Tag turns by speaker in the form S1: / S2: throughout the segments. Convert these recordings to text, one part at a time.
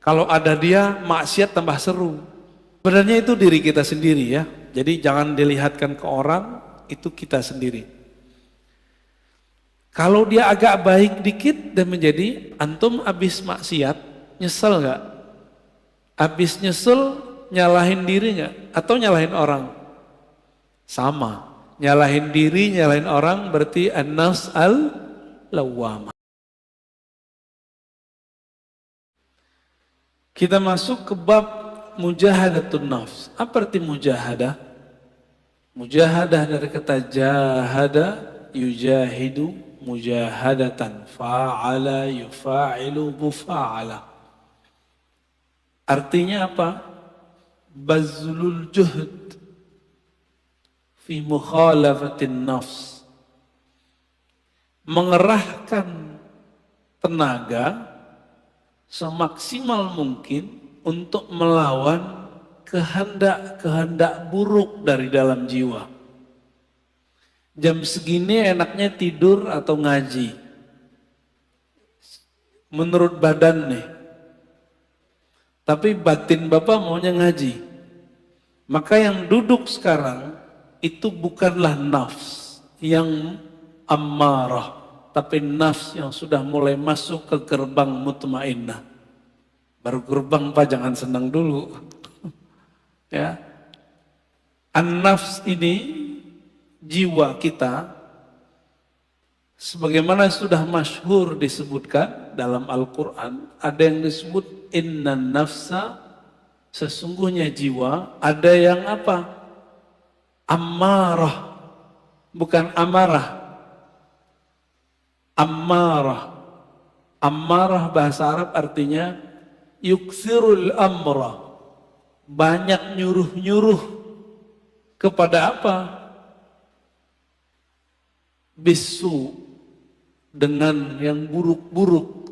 S1: Kalau ada dia, maksiat tambah seru. Sebenarnya itu diri kita sendiri ya. Jadi jangan dilihatkan ke orang, itu kita sendiri. Kalau dia agak baik dikit dan menjadi antum abis maksiat, nyesel nggak? Abis nyesel, nyalahin diri nggak? Atau nyalahin orang? Sama. Nyalahin diri, nyalahin orang berarti an-nafs al-lawwamah. Kita masuk ke bab mujahadatun nafs. Apa arti mujahadah? Mujahadah dari kata jahada, yujahidu, mujahadatan, fa'ala, yufa'ilu, mufa'ala. Artinya apa? Bazlul juhd fi mukhalafatin nafs. Mengerahkan tenaga semaksimal mungkin untuk melawan kehendak-kehendak buruk dari dalam jiwa. Jam segini enaknya tidur atau ngaji. Menurut badan nih. Tapi batin Bapak maunya ngaji. Maka yang duduk sekarang itu bukanlah nafs yang ammarah. Tapi nafs yang sudah mulai masuk ke gerbang mutmainnah. Baru gerbang Pak, jangan senang dulu. Ya. An-nafs ini jiwa kita sebagaimana sudah masyhur disebutkan dalam Al-Qur'an, ada yang disebut innan nafsa, sesungguhnya jiwa, ada yang apa? Ammarah, bukan amarah. Ammarah. Ammarah bahasa Arab artinya yukthirul amra. Banyak nyuruh-nyuruh kepada apa? Bisu, dengan yang buruk-buruk.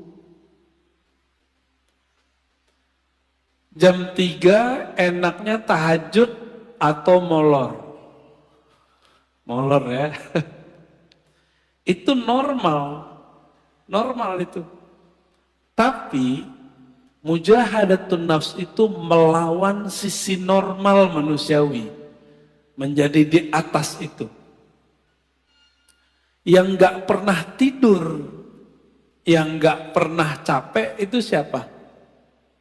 S1: Jam 3 enaknya tahajud atau molor. Molor ya. Itu normal. Normal itu. Tapi mujahadatun nafs itu melawan sisi normal manusiawi. Menjadi di atas itu. Yang gak pernah tidur, yang gak pernah capek itu siapa?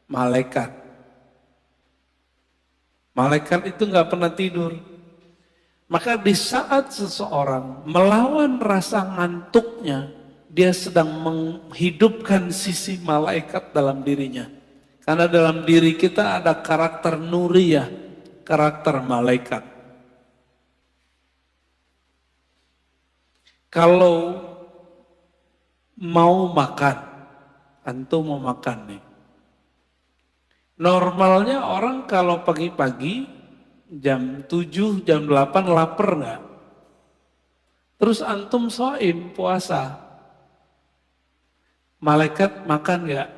S1: Malaikat. Malaikat itu gak pernah tidur. Maka di saat seseorang melawan rasa ngantuknya, dia sedang menghidupkan sisi malaikat dalam dirinya. Karena dalam diri kita ada karakter nuriyah, karakter malaikat. Kalau mau makan, antum mau makan nih. Normalnya orang kalau pagi-pagi jam 7, jam 8 lapar nggak? Terus antum shaim, puasa. Malaikat makan nggak?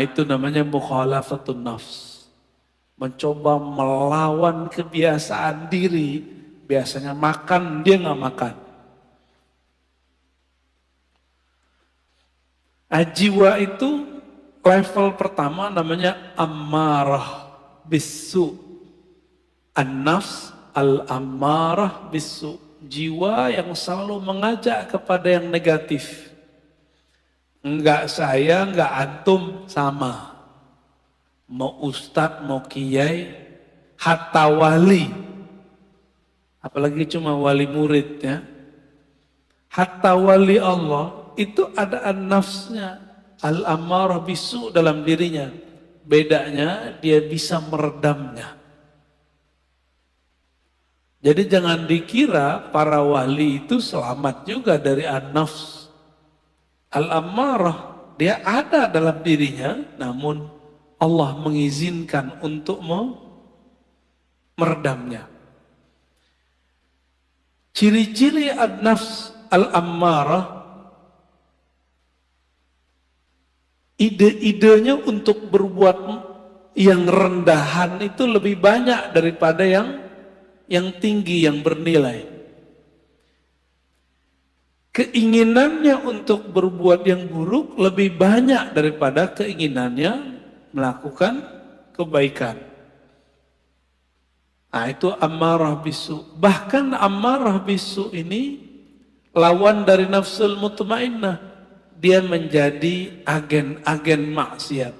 S1: Itu namanya mukhalafatun nafs. Mencoba melawan kebiasaan diri. Biasanya makan, dia nggak makan. Jiwa itu level pertama namanya ammarah bisu. An-nafs al-ammarah bisu. Jiwa yang selalu mengajak kepada yang negatif. Enggak saya, enggak antum, sama. Mau ustadz, mau kiai, hatta wali. Apalagi cuma wali murid ya. Hatta wali Allah itu ada an-nafsnya. Al-ammarah bisu dalam dirinya. Bedanya dia bisa meredamnya. Jadi jangan dikira para wali itu selamat juga dari an-nafs. Al-ammarah, dia ada dalam dirinya, namun Allah mengizinkan untuk meredamnya. Ciri-ciri an-nafs al-ammarah, ide-idenya untuk berbuat yang rendahan itu lebih banyak daripada yang tinggi, yang bernilai. keinginannya untuk berbuat yang buruk lebih banyak daripada keinginannya melakukan kebaikan. Nah, itu ammarah bisu. Bahkan ammarah bisu ini lawan dari nafsul mutmainnah. Dia menjadi agen-agen maksiat.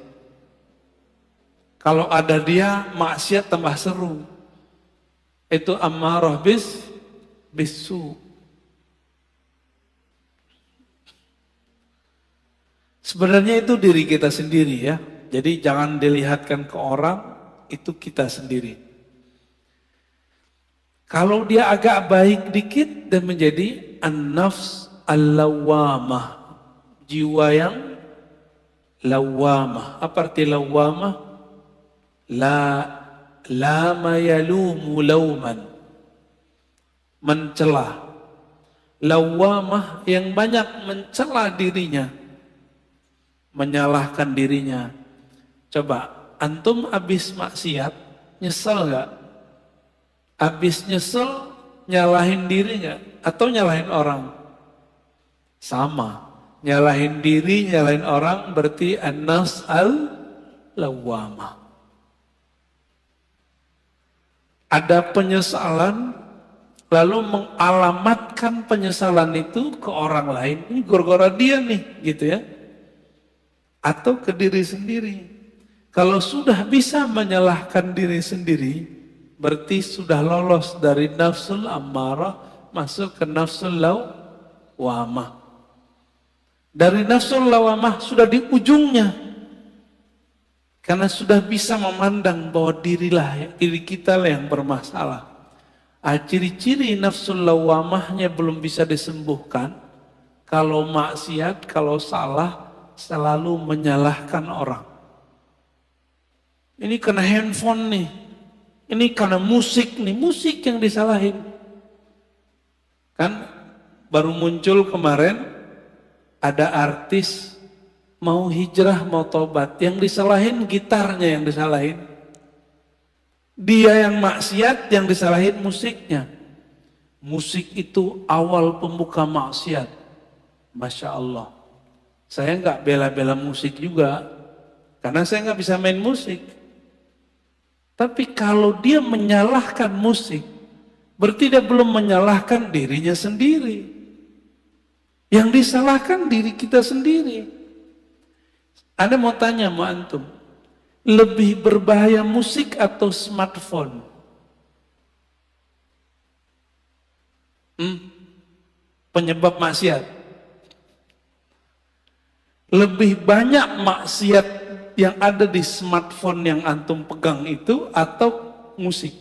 S1: Kalau ada dia, maksiat tambah seru. Itu ammarah bisu. Sebenarnya itu diri kita sendiri ya. Jadi jangan dilihatkan ke orang, itu kita sendiri. Kalau dia agak baik dikit, dan menjadi an-nafs al-lawwamah. Jiwa yang lawwamah. Apa arti lawwamah? Lama yalumu lawman. Mencela. Lawwamah yang banyak mencela dirinya. Menyalahkan dirinya. Coba, antum habis maksiat, nyesel gak? Habis nyesel, nyalahin diri gak? Atau nyalahin orang? Sama. Nyalahin diri, nyalahin orang berarti an-nafs al-lawwamah. Ada penyesalan, lalu mengalamatkan penyesalan itu ke orang lain. Ini gara-gara dia nih, gitu ya. Atau ke diri sendiri. Kalau sudah bisa menyalahkan diri sendiri, berarti sudah lolos dari nafsul ammarah masuk ke nafsul lawwamah. Dari nafsul lawwamah sudah di ujungnya. Karena sudah bisa memandang bahwa diri kita lah yang bermasalah. Ciri-ciri nafsul lawwamahnya belum bisa disembuhkan. Kalau maksiat, kalau salah, selalu menyalahkan orang. Ini kena handphone nih. Ini karena musik nih, musik yang disalahin. Kan baru muncul kemarin ada artis mau hijrah, mau tobat. Yang disalahin gitarnya yang disalahin. Dia yang maksiat, yang disalahin musiknya. Musik itu awal pembuka maksiat. Masya Allah. Saya nggak bela-bela musik juga. Karena saya nggak bisa main musik. Tapi kalau dia menyalahkan musik, berarti dia belum menyalahkan dirinya sendiri. Yang disalahkan diri kita sendiri. Anda mau tanya sama antum, lebih berbahaya musik atau smartphone? Penyebab maksiat. Lebih banyak maksiat yang ada di smartphone yang antum pegang itu atau musik?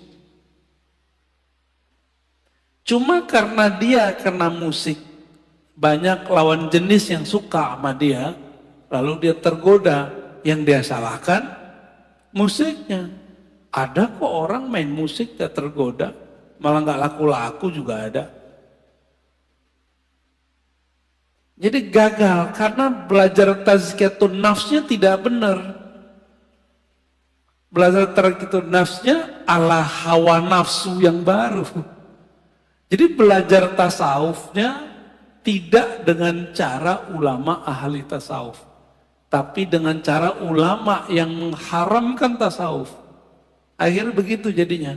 S1: Cuma karena dia kena musik, banyak lawan jenis yang suka sama dia, lalu dia tergoda. Yang dia salahkan musiknya. Ada kok orang main musik dia tergoda, malah nggak laku-laku juga ada. Jadi gagal karena belajar tazkiyatun nafsnya tidak benar. Belajar tazkiyatun nafsnya ala hawa nafsu yang baru. Jadi belajar tasawufnya tidak dengan cara ulama ahli tasawuf, tapi dengan cara ulama yang mengharamkan tasawuf. Akhirnya begitu jadinya.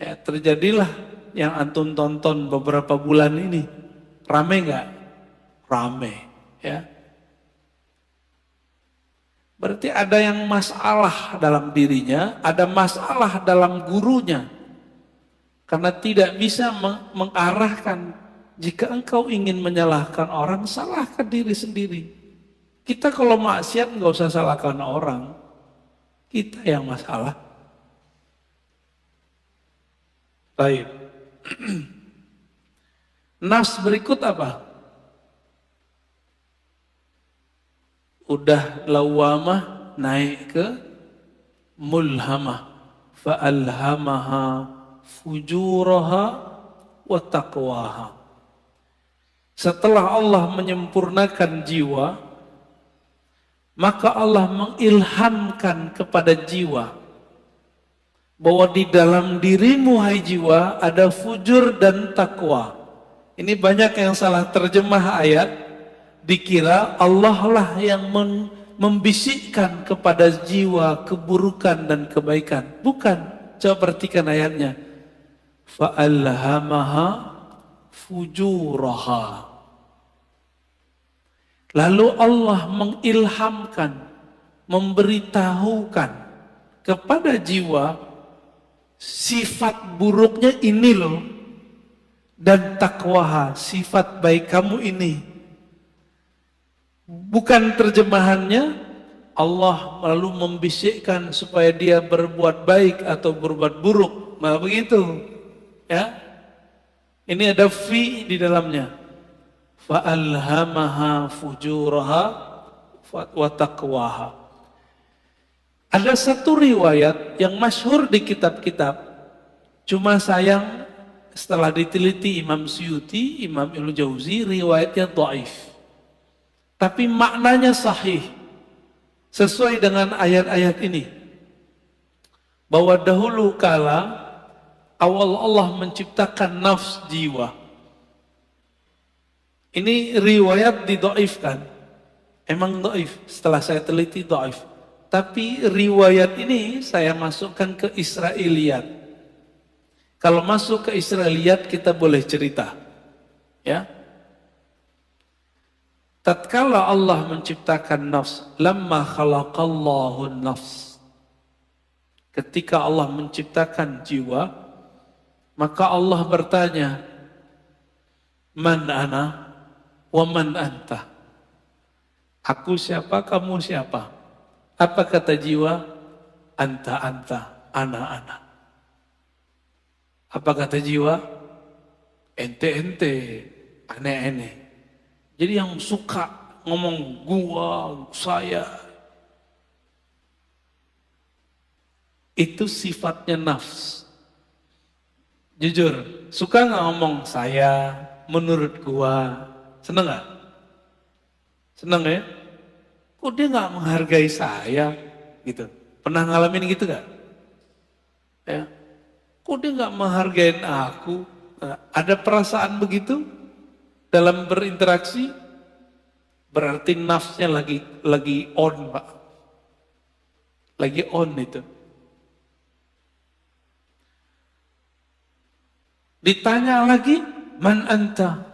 S1: Ya, terjadilah yang antum tonton beberapa bulan ini. Rame nggak? Rame, ya. Berarti ada yang masalah dalam dirinya, ada masalah dalam gurunya. Karena tidak bisa mengarahkan. Jika engkau ingin menyalahkan orang, salahkan diri sendiri. Kita kalau maksiat nggak usah salahkan orang. Kita yang masalah. Baik. Nas berikut apa? Udah lawamah naik ke mulhamah. Fa'alhamaha fujuraha wa taqwaha. Setelah Allah menyempurnakan jiwa, maka Allah mengilhamkan kepada jiwa bahwa di dalam dirimu hai jiwa ada fujur dan takwa. Ini banyak yang salah terjemah ayat, dikira Allah lah yang membisikkan kepada jiwa keburukan dan kebaikan. Bukan. Coba perhatikan ayatnya. Fa'alhamaha fujuraha. Lalu Allah mengilhamkan, memberitahukan kepada jiwa sifat buruknya ini loh, dan takwaha, sifat baik kamu ini. Bukan terjemahannya Allah lalu membisikkan supaya dia berbuat baik atau berbuat buruk. Nah begitu ya. Ini ada fi di dalamnya. Fa'alhamaha fujuraha wa taqwaha. Ada satu riwayat yang masyhur di kitab-kitab, cuma sayang setelah diteliti Imam Suyuti, Imam Ibnu Jauzi, riwayatnya dhaif. Tapi maknanya sahih, sesuai dengan ayat-ayat ini. Bahwa dahulu kala awal Allah menciptakan nafs jiwa. Ini riwayat didhaifkan. Emang dhaif, setelah saya teliti dhaif. Tapi riwayat ini saya masukkan ke Israiliyat. Kalau masuk ke Israiliyat kita boleh cerita. Ya. Tatkala Allah menciptakan nafs, lamma khalaqallahu nafs. Ketika Allah menciptakan jiwa, maka Allah bertanya, "Man ana wa man anta?" Aku siapa, kamu siapa? Apa kata jiwa? Anta, ana. Apa kata jiwa? Ente, ane. Jadi yang suka ngomong gua, saya, itu sifatnya nafs. Jujur, suka nggak ngomong saya, menurut gua? Seneng nggak? Seneng ya? Kok dia nggak menghargai saya? Gitu. Pernah ngalamin gitu nggak? Ya. Kok dia nggak menghargai aku? Nah, ada perasaan begitu dalam berinteraksi? Berarti nafsnya lagi on, Pak. Lagi on itu. Ditanya lagi, man anta?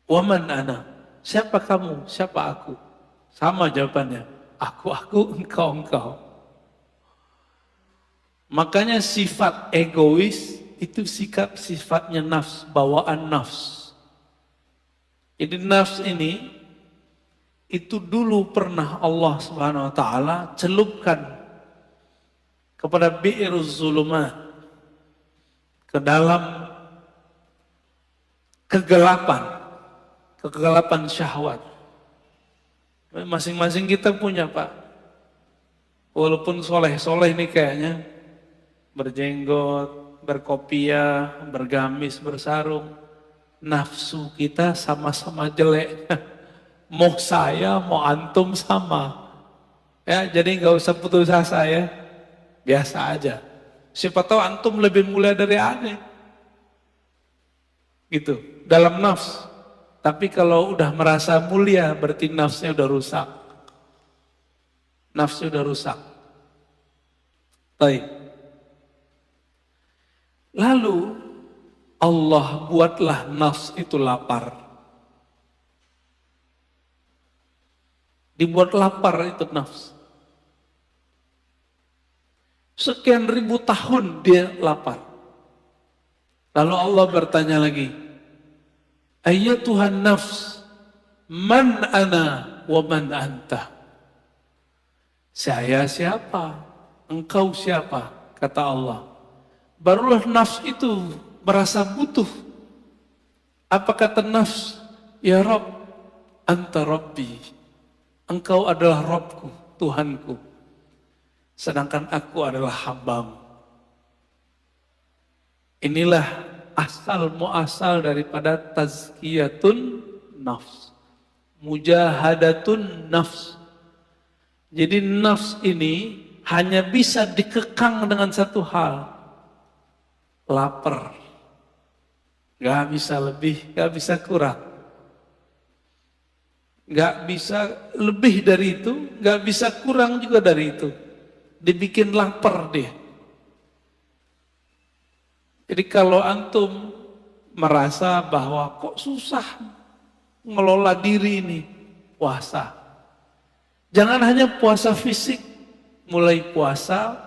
S1: Wa man ana? Siapa kamu? Siapa aku? Sama jawabannya. Aku, engkau. Makanya sifat egois itu sifatnya nafs, bawaan nafs. Jadi nafs ini itu dulu pernah Allah Subhanahu wa taala celupkan kepada bi'iruz zulumat, ke dalam kegelapan syahwat. Masing-masing kita punya, Pak. Walaupun soleh ini kayaknya, berjenggot, berkopiah, bergamis, bersarung, nafsu kita sama-sama jelek. Mau saya, mau antum sama. Ya, jadi nggak usah putus asa ya. Biasa aja. Siapa tahu antum lebih mulia dari aneh. Gitu, dalam nafs. Tapi kalau udah merasa mulia, berarti nafsnya udah rusak. Nafsnya udah rusak. Baik. Lalu Allah buatlah nafs itu lapar. Dibuat lapar itu nafs. Sekian ribu tahun dia lapar. Lalu Allah bertanya lagi, Ayyatuhan nafs, man ana wa man anta? Saya siapa? Engkau siapa? Kata Allah. Barulah nafs itu merasa butuh. Apa kata nafs? Ya Rabb, anta Rabbi. Engkau adalah Rabbku, Tuhanku. Sedangkan aku adalah hambamu. Inilah asal muasal daripada tazkiyatun nafs. Mujahadatun nafs. Jadi nafs ini hanya bisa dikekang dengan satu hal. Lapar. Nggak bisa lebih, nggak bisa kurang. Nggak bisa lebih dari itu, nggak bisa kurang juga dari itu. Dibikin lapar dia. Jadi kalau antum merasa bahwa kok susah ngelola diri ini, puasa. Jangan hanya puasa fisik, mulai puasa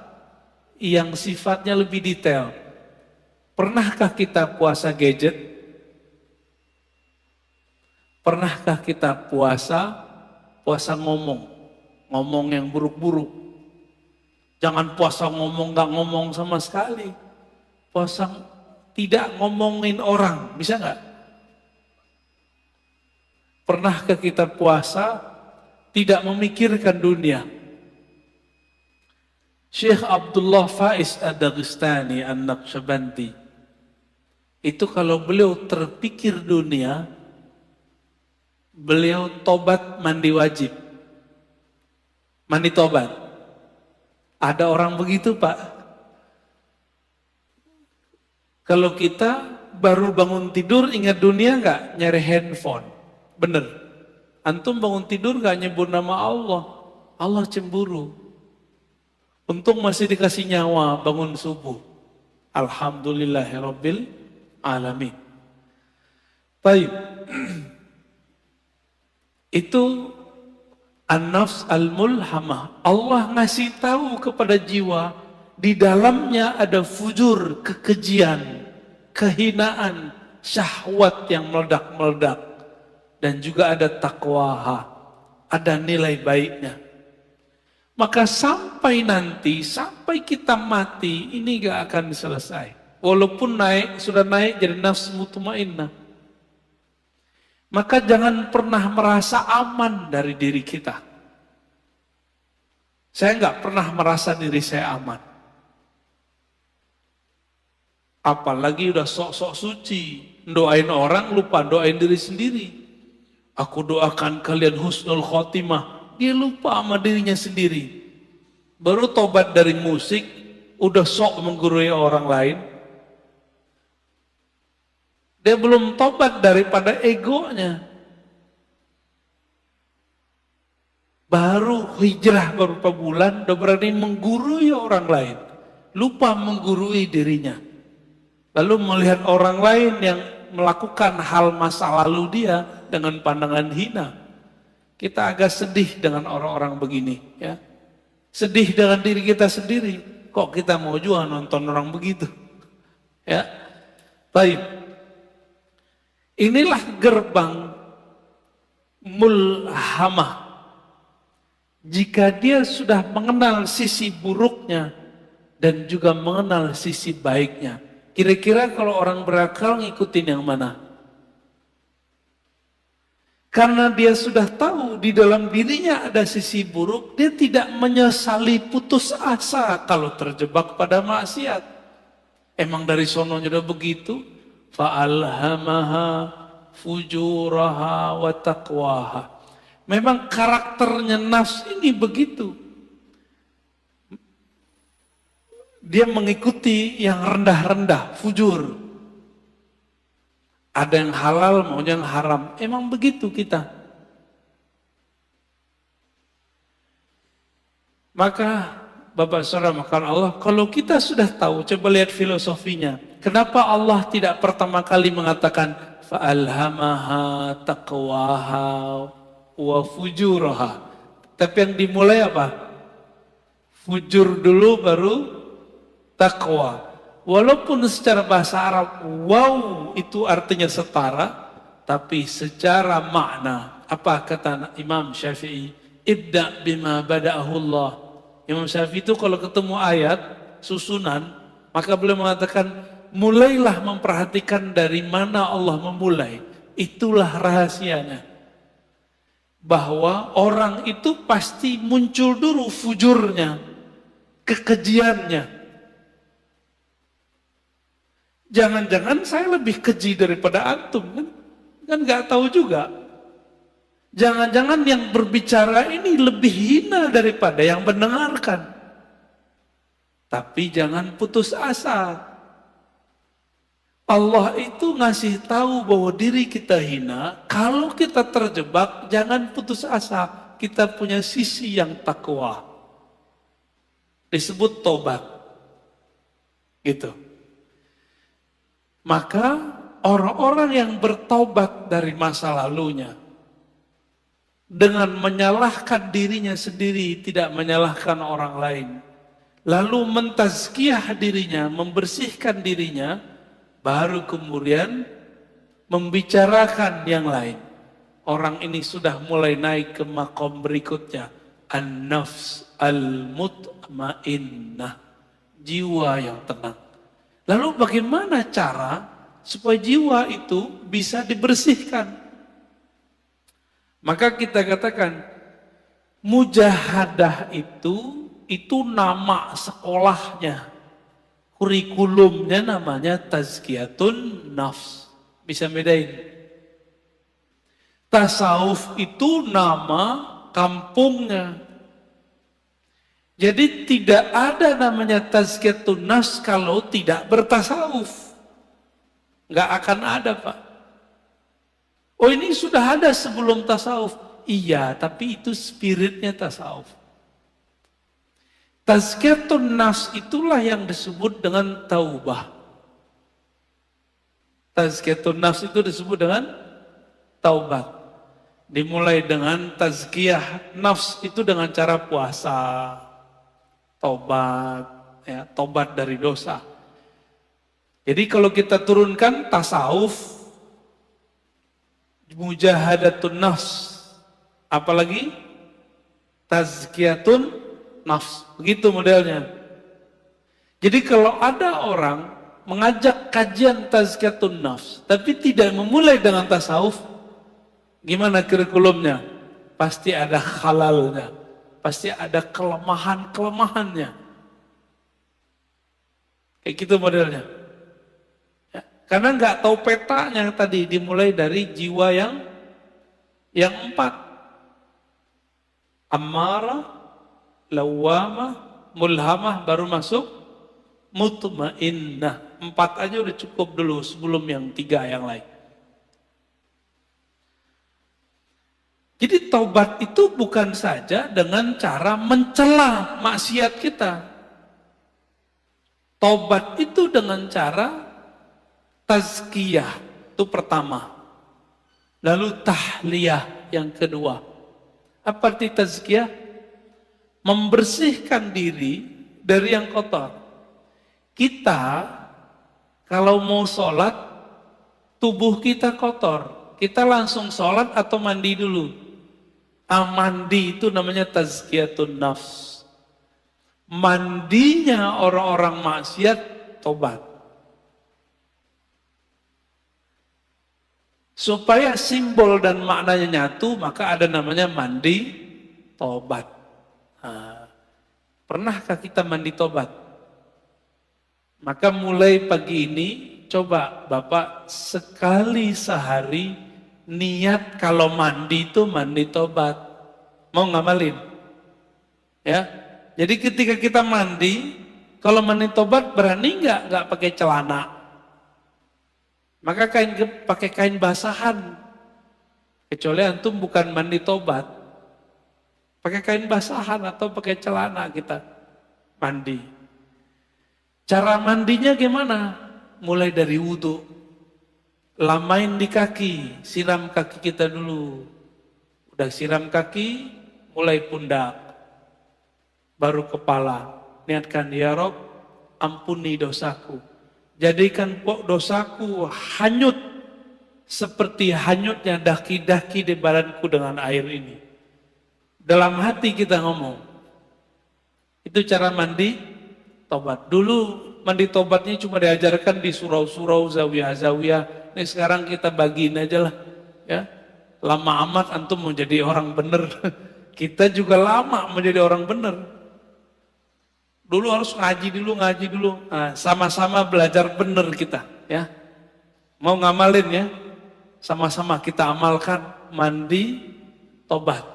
S1: yang sifatnya lebih detail. Pernahkah kita puasa gadget? Pernahkah kita puasa ngomong? Ngomong yang buruk-buruk. Jangan puasa ngomong, gak ngomong sama sekali. Puasa tidak ngomongin orang, bisa gak? Pernahkah kita puasa tidak memikirkan dunia? Syekh Abdullah Faiz Ad-Dagestani An-Naqsyabandi itu kalau beliau terpikir dunia, beliau tobat mandi wajib. Mandi tobat. Ada orang begitu, Pak. Kalau kita baru bangun tidur ingat dunia nggak? Nyari handphone. Bener. Antum bangun tidur nggak nyebut nama Allah. Allah cemburu. Untung masih dikasih nyawa bangun subuh. Alhamdulillahirabbil alamin. Baik. Itu an-nafs al-mulhamah. Allah ngasih tahu kepada jiwa, di dalamnya ada fujur, kekejian, kehinaan, syahwat yang meledak-meledak. Dan juga ada taqwaha, ada nilai baiknya. Maka sampai nanti, sampai kita mati, ini gak akan selesai. Walaupun naik, sudah naik jadi nafs mutmainnah. Maka jangan pernah merasa aman dari diri kita. Saya nggak pernah merasa diri saya aman. Apalagi udah sok-sok suci, doain orang lupa doain diri sendiri. Aku doakan kalian husnul khotimah, dia lupa sama dirinya sendiri. Baru tobat dari musik, udah sok menggurui orang lain. Dia belum tobat daripada egonya. Baru hijrah beberapa bulan, udah berani menggurui orang lain. Lupa menggurui dirinya. Lalu melihat orang lain yang melakukan hal masa lalu dia dengan pandangan hina. Kita agak sedih dengan orang-orang begini. Ya. Sedih dengan diri kita sendiri. Kok kita mau juga nonton orang begitu? Ya, baik. Inilah gerbang mulhamah. Jika dia sudah mengenal sisi buruknya dan juga mengenal sisi baiknya. Kira-kira kalau orang berakal ngikutin yang mana? Karena dia sudah tahu di dalam dirinya ada sisi buruk, dia tidak menyesali putus asa kalau terjebak pada maksiat. Emang dari sononya udah begitu? Fa'alhamaha fujuraha wa taqwaha. Memang karakternya nafs ini begitu. Dia mengikuti yang rendah-rendah, fujur. Ada yang halal, maunya yang haram. Emang begitu kita. Maka Bapak Saudara makan Allah, kalau kita sudah tahu, coba lihat filosofinya. Kenapa Allah tidak pertama kali mengatakan fa'alhamaha taqwaha wa fujuraha. Tapi yang dimulai apa? Fujur dulu baru taqwa. Walaupun secara bahasa Arab wow itu artinya setara, tapi secara makna apa kata Imam Syafi'i? Ibda bima bada'ahu Allah. Imam Syafi'i itu kalau ketemu ayat susunan, maka beliau mengatakan mulailah memperhatikan dari mana Allah memulai. Itulah rahasianya. Bahwa orang itu pasti muncul dulu fujurnya, kekejiannya. Jangan-jangan saya lebih keji daripada antum kan? Kan nggak tahu juga. Jangan-jangan yang berbicara ini lebih hina daripada yang mendengarkan. Tapi jangan putus asa. Allah itu ngasih tahu bahwa diri kita hina. Kalau kita terjebak, jangan putus asa. Kita punya sisi yang takwa. Disebut tobat. Gitu. Maka orang-orang yang bertobat dari masa lalunya, dengan menyalahkan dirinya sendiri, tidak menyalahkan orang lain, lalu mentazkiyah dirinya, membersihkan dirinya, baru kemudian membicarakan yang lain. Orang ini sudah mulai naik ke makom berikutnya. An-nafs al-mutmainnah. Jiwa yang tenang. Lalu bagaimana cara supaya jiwa itu bisa dibersihkan? Maka kita katakan, mujahadah itu nama sekolahnya. Kurikulumnya namanya tazkiyatun nafs. Bisa bedain. Tasawuf itu nama kampungnya. Jadi tidak ada namanya tazkiyatun nafs kalau tidak bertasawuf. Nggak akan ada, Pak. Oh, ini sudah ada sebelum tasawuf. Iya, tapi itu spiritnya tasawuf. Tazkiyatun nafs itulah yang disebut dengan taubah. Tazkiyatun nafs itu disebut dengan taubat. Dimulai dengan tazkiyah nafs itu dengan cara puasa, tobat, ya, tobat dari dosa. Jadi kalau kita turunkan tasawuf, mujahadatun nafs, apalagi tazkiyatun nafs, begitu modelnya. Jadi kalau ada orang mengajak kajian tazkiyatun nafs, tapi tidak memulai dengan tasawuf, gimana kurikulumnya? Pasti ada halalnya, pasti ada kelemahan-kelemahannya. Kayak gitu modelnya. Ya, karena nggak tahu petanya tadi, dimulai dari jiwa yang 4. Ammarah, lawamah, mulhamah, baru masuk mutmainnah. 4 aja udah cukup dulu sebelum yang 3 yang lain. Jadi taubat itu bukan saja dengan cara mencela maksiat kita. Taubat itu dengan cara tazkiyah, itu pertama. Lalu tahliyah yang kedua. Apa arti tazkiyah? Membersihkan diri dari yang kotor. Kita kalau mau sholat, tubuh kita kotor, kita langsung sholat atau mandi dulu? Mandi itu namanya tazkiyatun nafs. Mandinya orang-orang maksiat, tobat. Supaya simbol dan maknanya nyatu, maka ada namanya mandi tobat. Nah, pernahkah kita mandi tobat? Maka mulai pagi ini, coba Bapak sekali sehari niat kalau mandi itu mandi tobat. Mau ngamalin? Ya. Jadi ketika kita mandi, kalau mandi tobat berani nggak pakai celana? Maka pakai kain basahan. Kecuali antum bukan mandi tobat. Pakai kain basahan atau pakai celana kita mandi. Cara mandinya gimana? Mulai dari wudhu. Lamain di kaki, siram kaki kita dulu. Udah siram kaki, mulai pundak. Baru kepala. Niatkan, ya Rob, ampuni dosaku. Jadikan dosaku hanyut seperti hanyutnya daki-daki di badanku dengan air ini. Dalam hati kita ngomong. Itu cara mandi tobat. Dulu mandi tobatnya cuma diajarkan di surau-surau, zawiyah-zawiyah. Ini sekarang kita bagiin aja lah. Ya. Lama amat antum mau jadi orang bener. Kita juga lama menjadi orang bener. Dulu harus ngaji dulu. Nah, sama-sama belajar bener kita. Ya. Mau ngamalin ya. Sama-sama kita amalkan mandi tobat.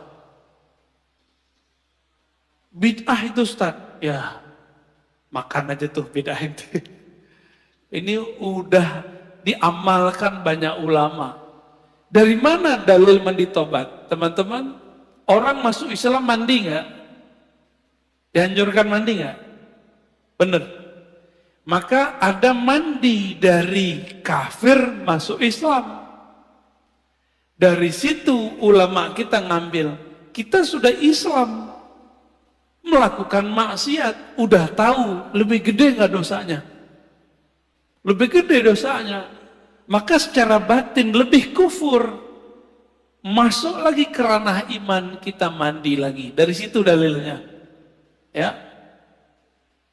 S1: Bid'ah itu Ustaz, ya makan aja tuh bid'ah itu. Ini udah diamalkan banyak ulama. Dari mana dalil mandi tobat? Teman-teman, orang masuk Islam mandi nggak? Dianjurkan mandi nggak? Bener. Maka ada mandi dari kafir masuk Islam. Dari situ ulama kita ngambil, kita sudah Islam, melakukan maksiat, udah tahu lebih gede nggak dosanya? Lebih gede dosanya. Maka secara batin lebih kufur. Masuk lagi ke ranah iman, kita mandi lagi. Dari situ dalilnya. Ya.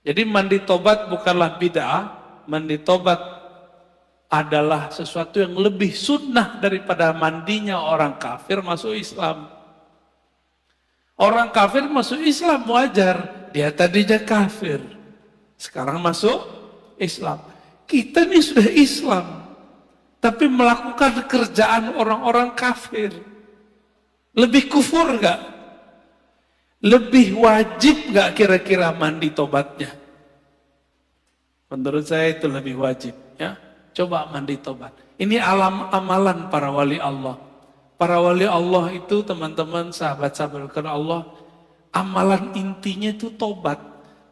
S1: Jadi mandi tobat bukanlah bid'ah, mandi tobat adalah sesuatu yang lebih sunnah daripada mandinya orang kafir masuk Islam. Orang kafir masuk Islam wajar, dia tadinya kafir, sekarang masuk Islam. Kita ini sudah Islam, tapi melakukan kerjaan orang-orang kafir. Lebih kufur gak? Lebih wajib gak kira-kira mandi tobatnya? Menurut saya itu lebih wajib. Ya, coba mandi tobat. Ini amalan para wali Allah. Para wali Allah itu teman-teman, sahabat-sahabat karena Allah, amalan intinya itu tobat.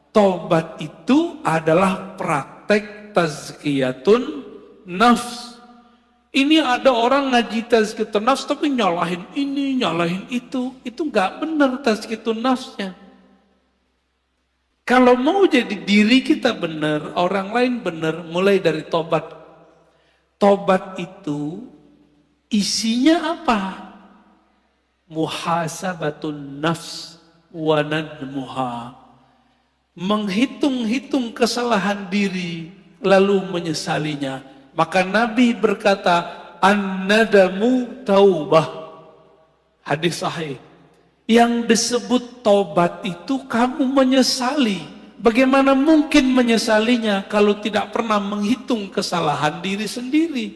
S1: Tobat itu adalah praktek tazkiyatun nafs. Ini ada orang ngaji tazkiyatun nafs tapi nyalahin ini, nyalahin itu nggak benar tazkiyatun nafsnya. Kalau mau jadi diri kita benar, orang lain benar, mulai dari tobat. Tobat itu isinya apa? Muhasabatun nafs wa nadmuha. Menghitung-hitung kesalahan diri lalu menyesalinya. Maka Nabi berkata, an-nadamu taubah. Hadis sahih. Yang disebut tobat itu kamu menyesali. Bagaimana mungkin menyesalinya kalau tidak pernah menghitung kesalahan diri sendiri?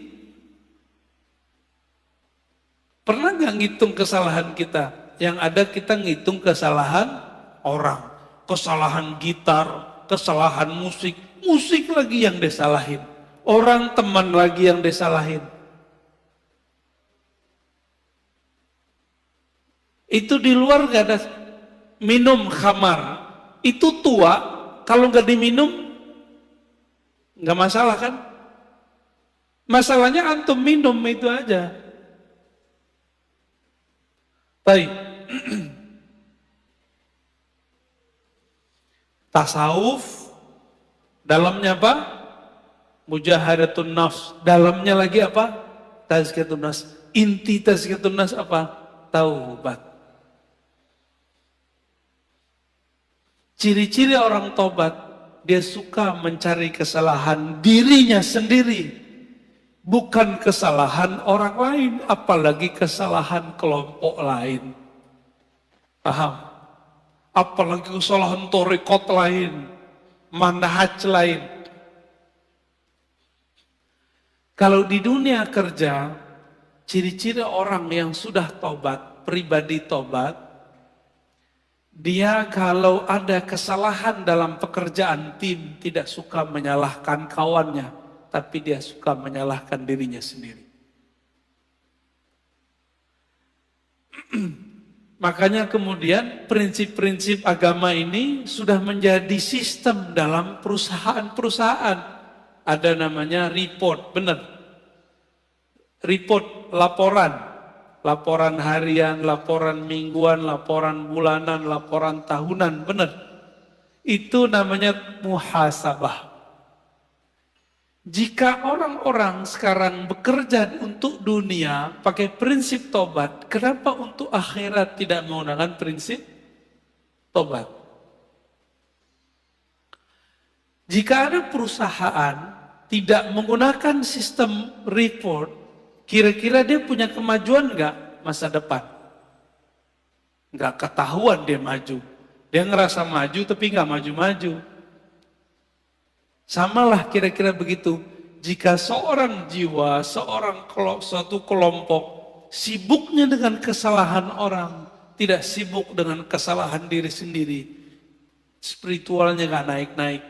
S1: Pernah nggak ngitung kesalahan kita? Yang ada kita ngitung kesalahan orang. Kesalahan gitar, kesalahan musik. Musik lagi yang disalahin. Orang teman lagi yang disalahin. Itu di luar gak ada minum khamar. Itu tua, kalau gak diminum, gak masalah kan? Masalahnya antum minum itu aja. Baik. Tasawuf, dalamnya apa? Mujahadatun nafs. Dalamnya lagi apa? Tazkiyatun nafs. Inti tazkiyatun nafs apa? Taubat. Ciri-ciri orang tobat, dia suka mencari kesalahan dirinya sendiri. Bukan kesalahan orang lain, apalagi kesalahan kelompok lain. Paham? Apalagi kesalahan torikot lain, manhaj lain. Kalau di dunia kerja, ciri-ciri orang yang sudah tobat, pribadi tobat, dia kalau ada kesalahan dalam pekerjaan tim, tidak suka menyalahkan kawannya, tapi dia suka menyalahkan dirinya sendiri. Makanya kemudian prinsip-prinsip agama ini sudah menjadi sistem dalam perusahaan-perusahaan. Ada namanya report, benar. Report, laporan. Laporan harian, laporan mingguan, laporan bulanan, laporan tahunan, benar. Itu namanya muhasabah. Jika orang-orang sekarang bekerja untuk dunia pakai prinsip tobat, kenapa untuk akhirat tidak menggunakan prinsip tobat? Jika ada perusahaan tidak menggunakan sistem report, kira-kira dia punya kemajuan nggak masa depan? Nggak ketahuan dia maju. Dia ngerasa maju tapi nggak maju-maju. Samalah kira-kira begitu. Jika seorang jiwa, suatu kelompok sibuknya dengan kesalahan orang, tidak sibuk dengan kesalahan diri sendiri, spiritualnya nggak naik-naik.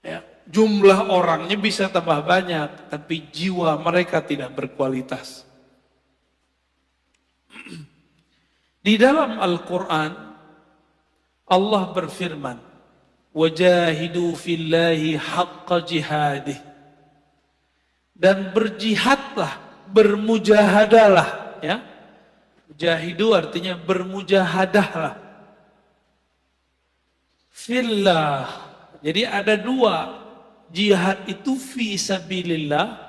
S1: Ya, Jumlah orangnya bisa tambah banyak, tapi jiwa mereka tidak berkualitas. Di dalam Al-Quran, Allah berfirman, "Wajahidu fillahi haqqa jihadih." Dan berjihadlah, bermujahadalah, ya. Jahidu artinya bermujahadahlah. Fillah. Jadi ada dua. Jihad itu fi sabilillah,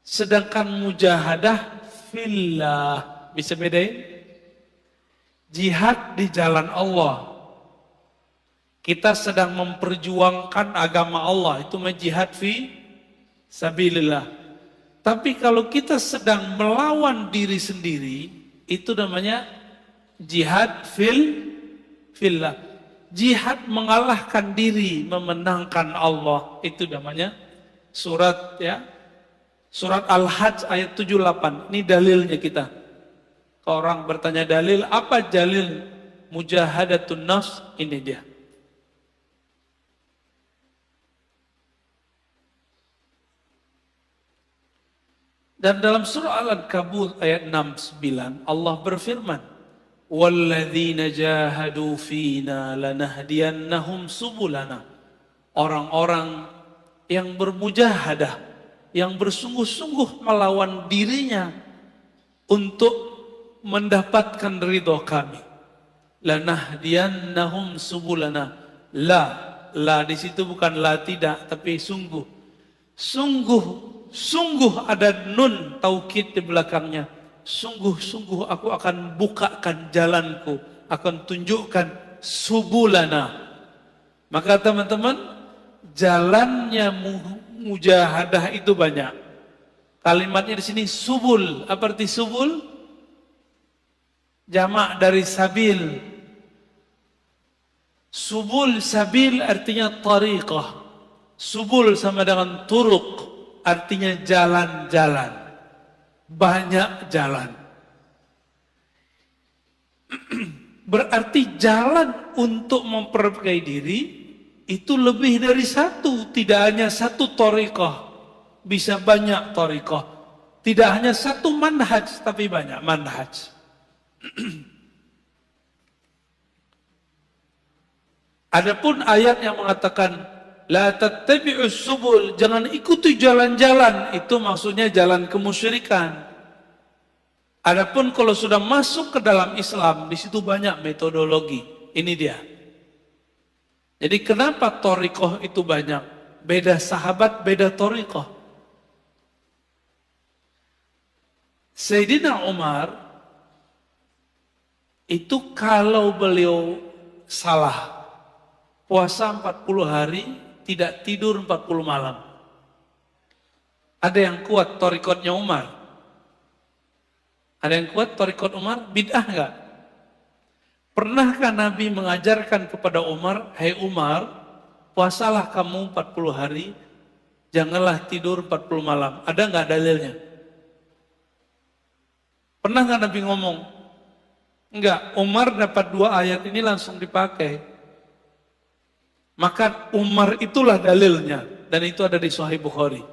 S1: sedangkan mujahadah fillah. Bisa bedain? Jihad di jalan Allah. Kita sedang memperjuangkan agama Allah, itu jihad fi sabilillah. Tapi kalau kita sedang melawan diri sendiri, itu namanya jihad fillah. Jihad mengalahkan diri, memenangkan Allah, itu namanya surat Al-Hajj ayat 78. Ini dalilnya kita. Kalau orang bertanya dalil, apa dalil mujahadatun nafs? Ini dia. Dan dalam surah Al-Ankabut ayat 69 Allah berfirman, "Walladzina jahadu fina lanahdiyannahum subulana." Orang-orang yang bermujahadah, yang bersungguh-sungguh melawan dirinya untuk mendapatkan ridho kami. Lanahdiyannahum subulana. La di situ bukan la tidak, tapi sungguh. Sungguh ada nun taukid di belakangnya. Sungguh aku akan bukakan jalanku, akan tunjukkan subulana. Maka teman-teman, jalannya mujahadah itu banyak. Kalimatnya di sini subul. Apa arti subul? Jamak dari sabil. Subul, sabil artinya tariqah. Subul sama dengan turuk, artinya jalan-jalan. Banyak jalan. Berarti jalan untuk memperbaiki diri itu lebih dari satu. Tidak hanya satu tariqah, bisa banyak tariqah. Tidak hanya satu manhaj, tapi banyak manhaj. Adapun ayat yang mengatakan la tattabi'us subul, jangan ikuti jalan-jalan, itu maksudnya jalan kemusyrikan. Adapun kalau sudah masuk ke dalam Islam, di situ banyak metodologi. Ini dia. Jadi kenapa thariqah itu banyak? Beda sahabat, beda thariqah. Sayyidina Umar itu kalau beliau salah puasa 40 hari, tidak tidur 40 malam. Ada yang kuat thariqatnya Umar? Ada yang kuat thariqat Umar? Bid'ah enggak? Pernahkah Nabi mengajarkan kepada Umar, "Hai Umar, puasalah kamu 40 hari, janganlah tidur 40 malam." Ada enggak dalilnya? Pernah enggak Nabi ngomong? Enggak, Umar dapat 2 ayat ini langsung dipakai. Maka Umar itulah dalilnya, dan itu ada di Sahih Bukhari.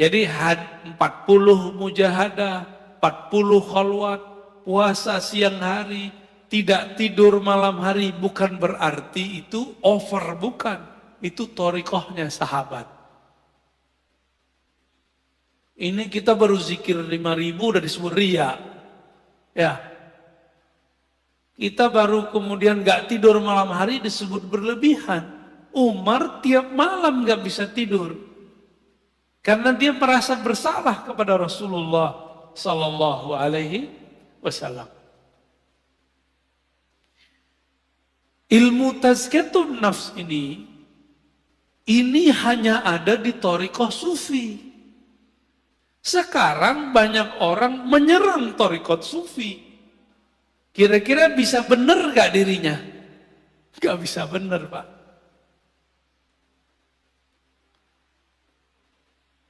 S1: Jadi 40 mujahadah, 40 khalwat, puasa siang hari, tidak tidur malam hari, bukan berarti itu over, bukan. Itu thariqahnya sahabat. Ini kita baru zikir 5.000 udah disebut riya. Ya. Kita baru kemudian gak tidur malam hari disebut berlebihan. Umar tiap malam gak bisa tidur. Karena dia merasa bersalah kepada Rasulullah Sallallahu Alaihi Wasallam. Ilmu tazkiyatun nafs ini hanya ada di thariqah sufi. Sekarang banyak orang menyerang thariqat sufi. Kira-kira bisa benar gak dirinya? Gak bisa benar, Pak.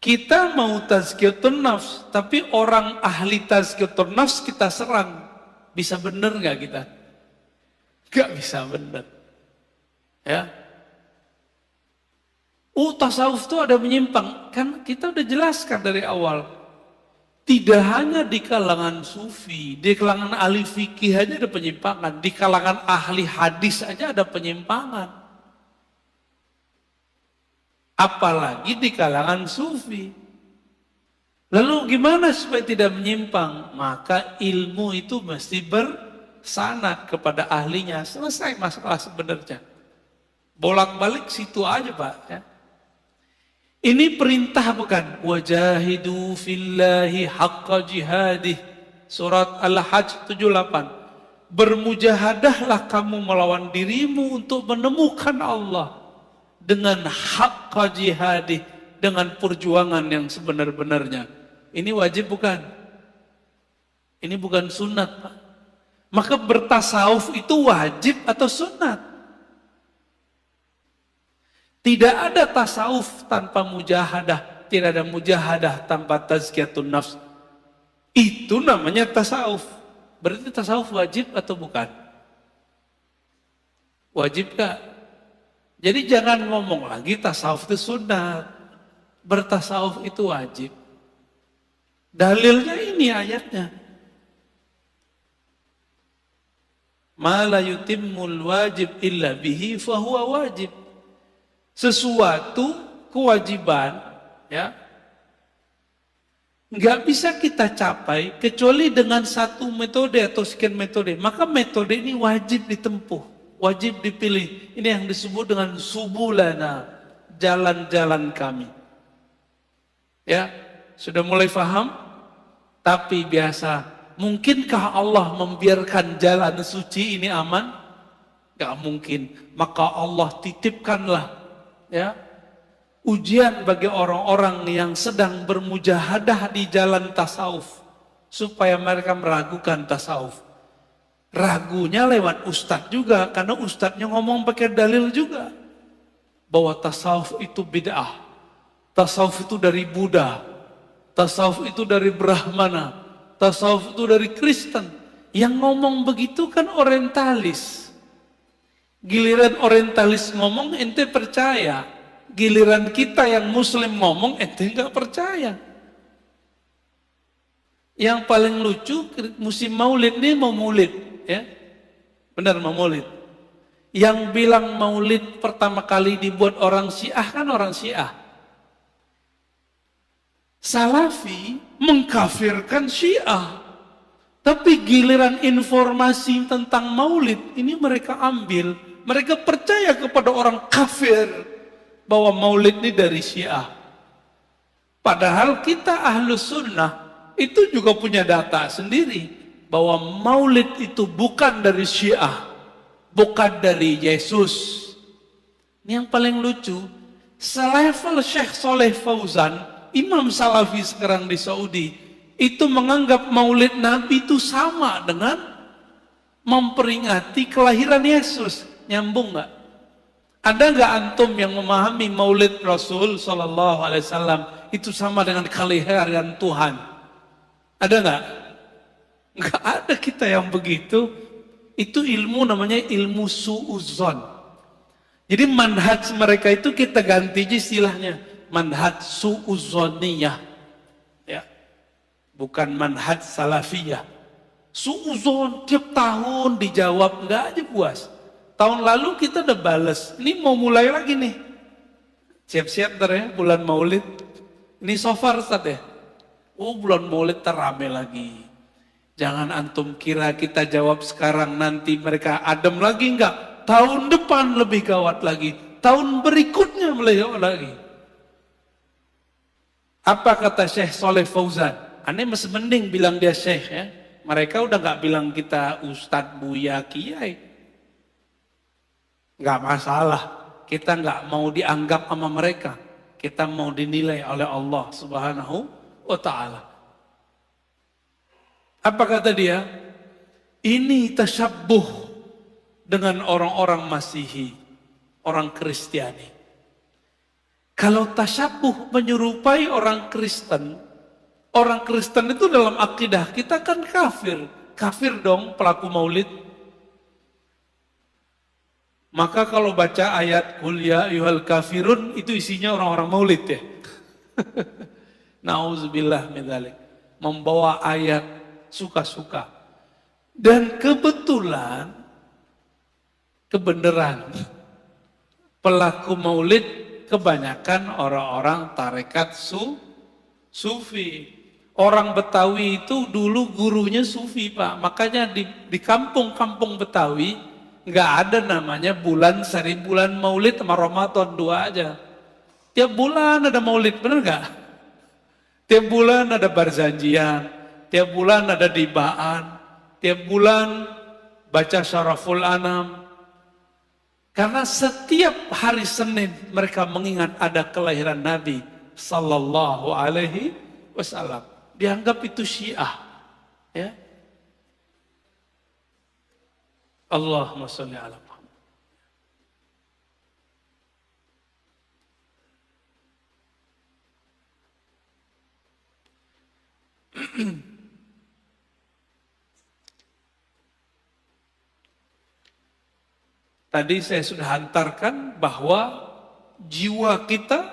S1: Kita mau tazkiyatun nafs, tapi orang ahli tazkiyatun nafs kita serang. Bisa benar gak kita? Gak bisa benar. Ya. Tasawuf itu ada menyimpang. Kan kita udah jelaskan dari awal. Tidak hanya di kalangan sufi, di kalangan ahli fikih aja ada penyimpangan. Di kalangan ahli hadis aja ada penyimpangan. Apalagi di kalangan sufi. Lalu gimana supaya tidak menyimpang? Maka ilmu itu mesti bersanad kepada ahlinya. Selesai masalah sebenarnya. Bolak-balik situ aja Pak. Ya. Ini perintah bukan? Wajahidu fillahi haqqa jihadih. Surat Al-Hajj 78. Bermujahadahlah kamu melawan dirimu untuk menemukan Allah. Dengan haqqa jihadih. Dengan perjuangan yang sebenar-benarnya. Ini wajib bukan? Ini bukan sunat Pak. Maka bertasawuf itu wajib atau sunat? Tidak ada tasawuf tanpa mujahadah. Tidak ada mujahadah tanpa tazkiyatun nafs. Itu namanya tasawuf. Berarti tasawuf wajib atau bukan? Wajib gak? Jadi jangan ngomong lagi tasawuf itu sunat. Bertasawuf itu wajib. Dalilnya ini ayatnya. Ma la yutimmul wajib illa bihi fahuwa wajib. Sesuatu kewajiban ya nggak bisa kita capai kecuali dengan satu metode atau sekian metode. Maka metode ini wajib ditempuh, wajib dipilih. Ini yang disebut dengan subulana, jalan-jalan kami. Ya, sudah mulai paham? Tapi biasa, mungkinkah Allah membiarkan jalan suci ini aman? Gak mungkin. Maka Allah titipkanlah ya, ujian bagi orang-orang yang sedang bermujahadah di jalan tasawuf supaya mereka meragukan tasawuf. Ragunya lewat ustadz juga, karena ustadznya ngomong pakai dalil juga bahwa tasawuf itu bid'ah, tasawuf itu dari Buddha, tasawuf itu dari Brahmana, tasawuf itu dari Kristen. Yang ngomong begitu kan orientalis. Giliran orientalis ngomong ente percaya. Giliran kita yang muslim ngomong ente nggak percaya. Yang paling lucu musim maulid ini mau maulid, ya. Benar mau maulid. Yang bilang maulid pertama kali dibuat orang Syiah kan orang Syiah. Salafi mengkafirkan Syiah. Tapi giliran informasi tentang maulid ini mereka ambil. Mereka percaya kepada orang kafir bahwa maulid ini dari Syiah. Padahal kita Ahlus Sunnah itu juga punya data sendiri bahwa maulid itu bukan dari Syiah, bukan dari Yesus. Ini yang paling lucu, selevel Syekh Saleh Fauzan, Imam Salafi sekarang di Saudi, itu menganggap maulid Nabi itu sama dengan memperingati kelahiran Yesus. Nyambung nggak? Ada nggak antum yang memahami maulid Rasul Sallallahu Alaihi Wasallam itu sama dengan kelahiran Tuhan? Ada nggak? Nggak ada kita yang begitu. Itu ilmu namanya ilmu su'uzon. Jadi manhaj mereka itu kita ganti istilahnya manhaj su'uzoniyah, ya, bukan manhaj salafiyah. Su'uzon tiap tahun dijawab nggak aja puas. Tahun lalu kita udah bales, ini mau mulai lagi nih. Siap-siap ntar ya, bulan maulid. Ini so far Ustaz ya. Oh bulan maulid terame lagi. Jangan antum kira kita jawab sekarang nanti mereka adem lagi, enggak. Tahun depan lebih gawat lagi. Tahun berikutnya lebih gawat lagi. Apa kata Syekh Saleh Fauzan? Aneh masih mending bilang dia Syekh ya. Mereka udah nggak bilang kita Ustadz, Buya, Kiai. Nggak masalah, kita nggak mau dianggap sama mereka, kita mau dinilai oleh Allah Subhanahu wa Ta'ala. Apa kata dia? Ini tasyabbuh dengan orang-orang Masihi, orang Kristiani. Kalau tasyabbuh menyerupai orang Kristen itu dalam akidah kita kan kafir dong pelaku maulid. Maka kalau baca ayat Qul ya ayyuhal kafirun itu isinya orang-orang maulid ya. Nauzubillah min dzalik. Membawa ayat suka-suka. Dan kebetulan kebenaran pelaku maulid kebanyakan orang-orang tarekat sufi. Orang Betawi itu dulu gurunya sufi, Pak. Makanya di kampung-kampung Betawi nggak ada namanya bulan sari bulan maulid sama Ramadan dua aja. Tiap bulan ada maulid, bener nggak? Tiap bulan ada barzanjian, tiap bulan ada dibaan, tiap bulan baca syaraful anam. Karena setiap hari Senin mereka mengingat ada kelahiran Nabi Sallallahu Alaihi Wasallam. Dianggap itu Syiah, ya. Allahumma sholli ala Muhammad. Tadi saya sudah hantarkan bahwa jiwa kita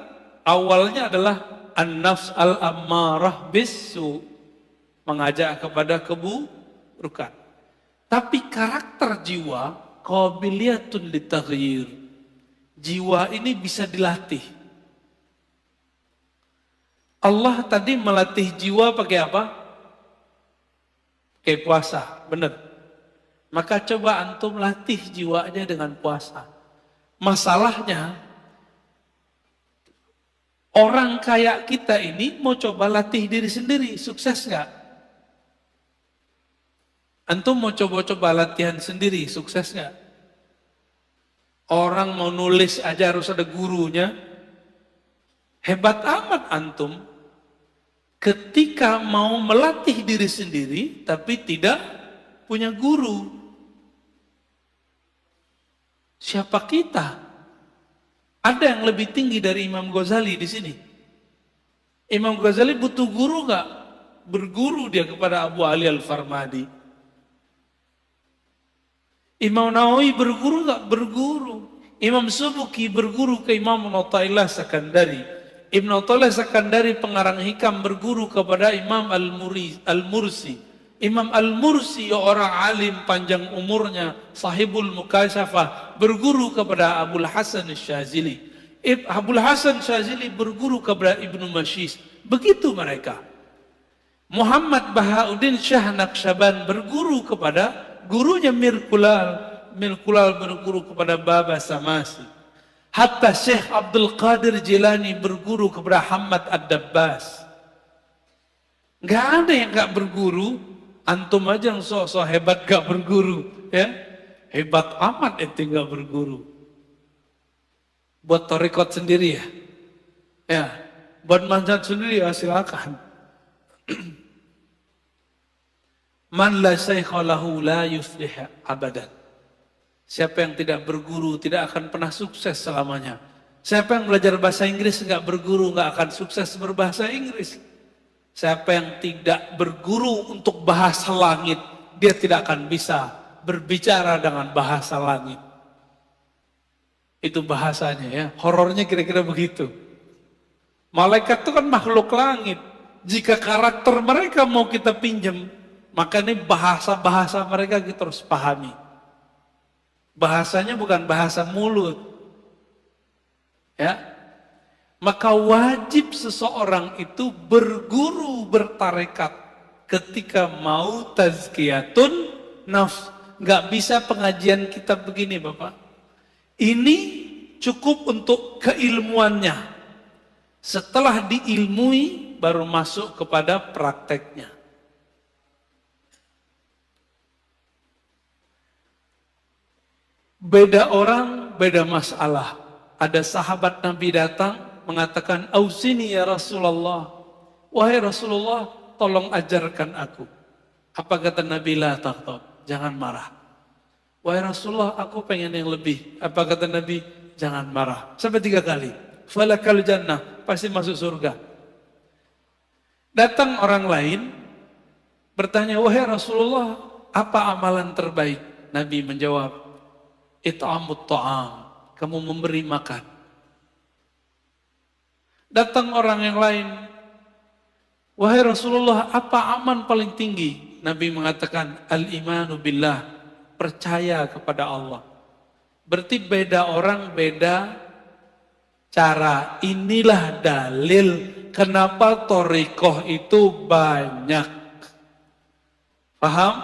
S1: awalnya adalah an-nafs al-ammarah bisu, mengajak kepada keburukan. Tapi karakter jiwa qabiliyatun litaghyir. Jiwa ini bisa dilatih. Allah tadi melatih jiwa pakai apa? Pakai puasa, benar. Maka coba antum latih jiwanya dengan puasa. Masalahnya, orang kayak kita ini mau coba latih diri sendiri, sukses nggak? Antum mau coba-coba latihan sendiri, sukses nggak? Orang mau nulis aja harus ada gurunya. Hebat amat antum ketika mau melatih diri sendiri tapi tidak punya guru. Siapa kita? Ada yang lebih tinggi dari Imam Ghazali di sini. Imam Ghazali butuh guru nggak? Berguru dia kepada Abu Ali Al-Farmadi. Imam Nawawi berguru nggak? Berguru. Imam Subuki berguru ke Imam Athaillah Sakandari. Ibn Athaillah Sakandari pengarang hikam berguru kepada Imam Al-Mursi. Imam Al-Mursi orang alim panjang umurnya, sahibul mukasyafah, berguru kepada Abul Hasan Syazili. Abul Hasan Syazili berguru kepada Ibnu Mashis. Begitu mereka. Muhammad Bahauddin Syah Naqsyaban berguru kepada gurunya Mir Kulal berguru kepada Baba Samasi. Hatta Syekh Abdul Qadir Jilani berguru kepada Hamad Ad-Dabbas. Gak ada yang gak berguru. Antum aja yang sok-sok hebat gak berguru, ya. Hebat amat itu gak berguru. Buat tarekat sendiri ya. Ya, buat manjat sendiri ya silakan. Man la syaikha lahu la yuflih abadan. Siapa yang tidak berguru tidak akan pernah sukses selamanya. Siapa yang belajar bahasa Inggris nggak berguru nggak akan sukses berbahasa Inggris. Siapa yang tidak berguru untuk bahasa langit, dia tidak akan bisa berbicara dengan bahasa langit. Itu bahasanya ya. Horornya kira-kira begitu. Malaikat itu kan makhluk langit. Jika karakter mereka mau kita pinjam, maka ini bahasa-bahasa mereka kita harus pahami. Bahasanya bukan bahasa mulut. Ya. Maka wajib seseorang itu berguru bertarekat ketika mau tazkiyatun nafs. Nggak bisa pengajian kita begini Bapak. Ini cukup untuk keilmuannya. Setelah diilmui baru masuk kepada prakteknya. Beda orang, beda masalah. Ada sahabat Nabi datang mengatakan, "Ausini ya Rasulullah." Wahai Rasulullah, tolong ajarkan aku. Apa kata Nabi? La taghdab, jangan marah. Wahai Rasulullah, aku pengen yang lebih. Apa kata Nabi? Jangan marah. Sampai 3 kali. Falakal jannah, pasti masuk surga. Datang orang lain bertanya, "Wahai Rasulullah, apa amalan terbaik?" Nabi menjawab, It'amut ta'am, kamu memberi makan. Datang orang yang lain, wahai Rasulullah, apa aman paling tinggi? Nabi mengatakan, al-imanu billah, percaya kepada Allah. Berarti beda orang, beda cara. Inilah dalil kenapa thariqah itu banyak. Paham?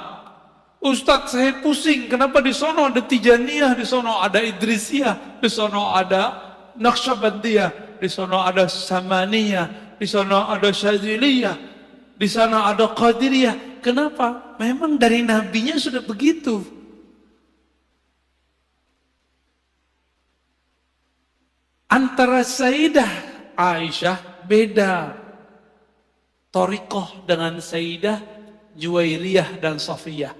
S1: Ustadz, saya pusing, kenapa di sono ada Tijaniyah, di sono ada Idrisiyah, di sono ada Naqsyabandiyah, di sono ada Samaniyah, di sono ada Syadziliyah, di sana ada Qadiriyah. Kenapa? Memang dari nabinya sudah begitu. Antara Sayyidah Aisyah beda thariqah dengan Sayyidah Juwairiyah dan Safiyah.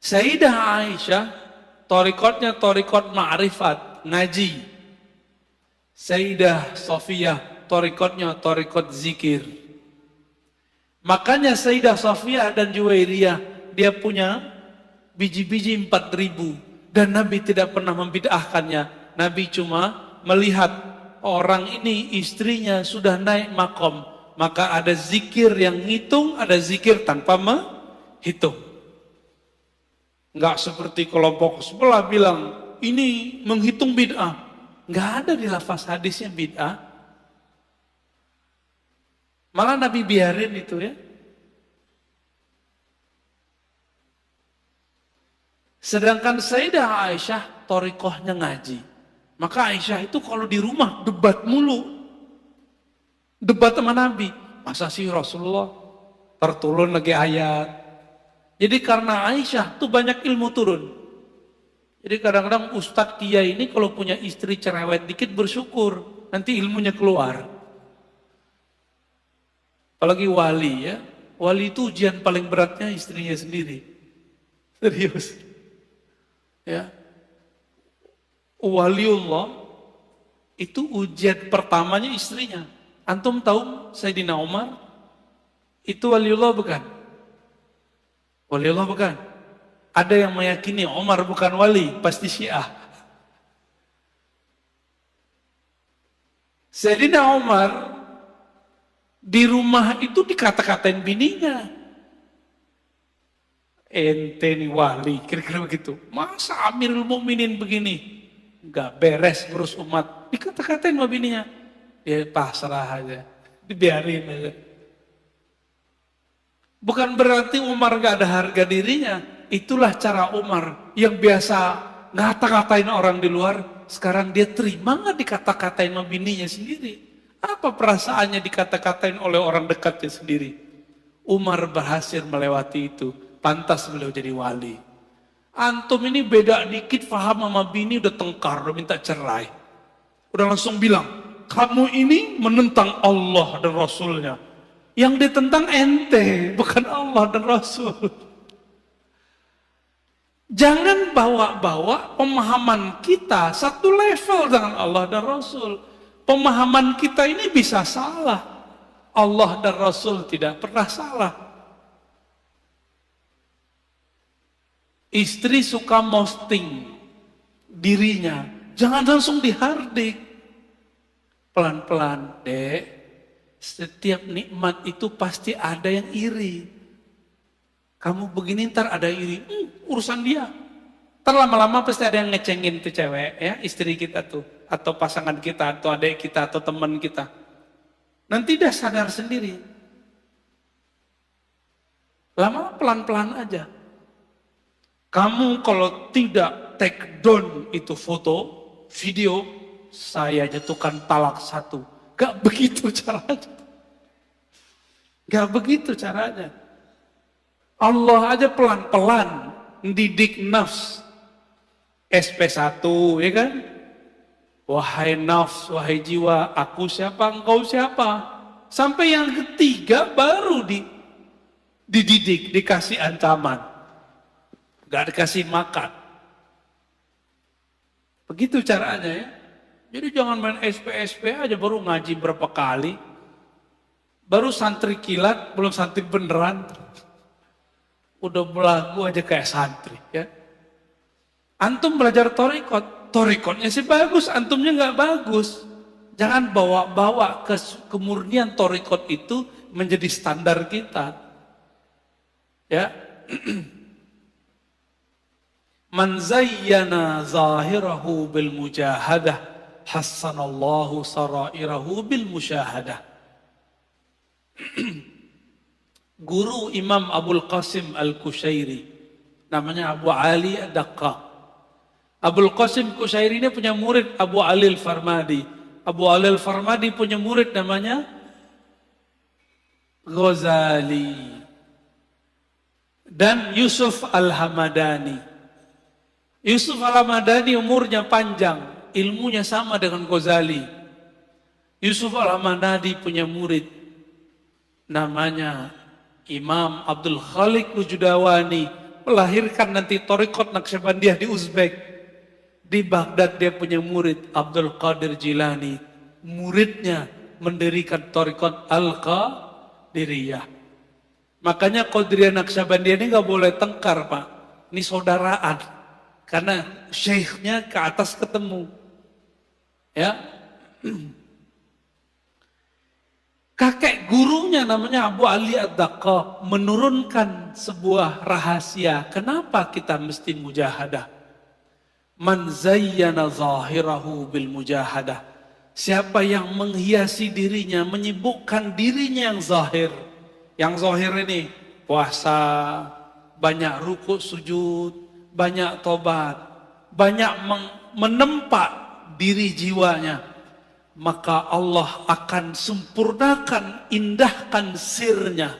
S1: Sayyidah Aisyah thariqatnya thariqat ma'rifat, ngaji. Sayyidah Safiyah thariqatnya thariqat zikir. Makanya Sayyidah Safiyah dan Juwairiyah dia punya biji-biji 4.000 dan Nabi tidak pernah membid'ahkannya. Nabi cuma melihat orang ini istrinya sudah naik makom, maka ada zikir yang ngitung, ada zikir tanpa menghitung. Enggak seperti kelompok sebelah bilang ini menghitung bid'ah. Enggak ada di lafaz hadisnya bid'ah. Malah Nabi biarin itu ya. Sedangkan Sayyidah Aisyah thariqahnya ngaji. Maka Aisyah itu kalau di rumah debat mulu. Debat sama Nabi. Masa sih Rasulullah terturun lagi ayat. Jadi karena Aisyah tuh banyak ilmu turun. Jadi kadang-kadang Ustadz Kiai ini kalau punya istri cerewet dikit bersyukur. Nanti ilmunya keluar. Apalagi wali ya. Wali itu ujian paling beratnya istrinya sendiri. Serius. Ya. Waliullah itu ujian pertamanya istrinya. Antum tahu Sayyidina Umar? Itu waliullah bukan? Waliullah bukan? Ada yang meyakini Umar bukan wali, pasti Syiah. Sayyidina Umar di rumah itu dikata-katain bininya. Ente nih wali, kira-kira begitu. Masa Amirul Mukminin begini? Enggak beres ngurus umat. Dikata-katain sama bininya. Dia pasrah aja, dibiarin aja. Bukan berarti Umar gak ada harga dirinya. Itulah cara Umar yang biasa ngata-katain orang di luar. Sekarang dia terima gak dikata-katain sama bininya sendiri? Apa perasaannya dikata-katain oleh orang dekatnya sendiri? Umar berhasil melewati itu. Pantas beliau jadi wali. Antum ini beda dikit paham sama bini udah tengkar, udah minta cerai. Udah langsung bilang, kamu ini menentang Allah dan Rasulnya. Yang ditentang ente, bukan Allah dan Rasul. Jangan bawa-bawa pemahaman kita satu level dengan Allah dan Rasul. Pemahaman kita ini bisa salah. Allah dan Rasul tidak pernah salah. Istri suka posting dirinya, jangan langsung dihardik. Pelan-pelan, dek. Setiap nikmat itu pasti ada yang iri. Kamu begini ntar ada iri, urusan dia. Ntar lama-lama pasti ada yang ngecengin tuh cewek, ya istri kita tuh, atau pasangan kita, atau adik kita, atau teman kita. Nanti dia sadar sendiri. Lama pelan-pelan aja. Kamu kalau tidak take down itu foto, video, saya jatuhkan talak 1. Gak begitu caranya. Gak begitu caranya. Allah aja pelan-pelan mendidik nafs. SP1 ya kan? Wahai nafs, wahai jiwa, aku siapa, engkau siapa. Sampai yang ketiga baru dididik, dikasih ancaman. Gak dikasih makan. Begitu caranya ya. Jadi jangan main SP aja baru ngaji berapa kali. Baru santri kilat, belum santri beneran. Udah belagu aja kayak santri ya. Antum belajar torikotnya sih bagus, antumnya nggak bagus. Jangan bawa-bawa kemurnian torikot itu menjadi standar kita. Ya. Man zayyana zahirahu bil mujahadah, hassanallahu sarairahu bil musyahadah. Guru Imam Abul Qasim Al-Kushairi, namanya Abu Ali Ad-Daqqaq. Abul Qasim Kushairi ini punya murid Abu Ali Al-Farmadi. Abu Ali Al-Farmadi punya murid namanya Ghazali. Dan Yusuf Al-Hamadani. Yusuf Al-Hamadani umurnya panjang, ilmunya sama dengan Ghazali. Yusuf Al-Hamadani punya murid namanya Imam Abdul Khaliq Wujudawani, melahirkan nanti Thariqat Naqsyabandiyah di Uzbek. Di Baghdad dia punya murid Abdul Qadir Jilani. Muridnya mendirikan Thariqat Al-Qadiriyah. Makanya Qadiriyah Naqsyabandiyah ini gak boleh tengkar, Pak. Ini saudaraan. Karena syekhnya ke atas ketemu. Ya. Kakek gurunya namanya Abu Ali Ad-Daqqaq menurunkan sebuah rahasia. Kenapa kita mesti mujahadah? Man zayyana zahirahu bil mujahadah. Siapa yang menghiasi dirinya, menyibukkan dirinya yang zahir. Yang zahir ini puasa, banyak rukuk sujud, banyak tobat, banyak menempa diri jiwanya. Maka Allah akan sempurnakan, indahkan sirnya.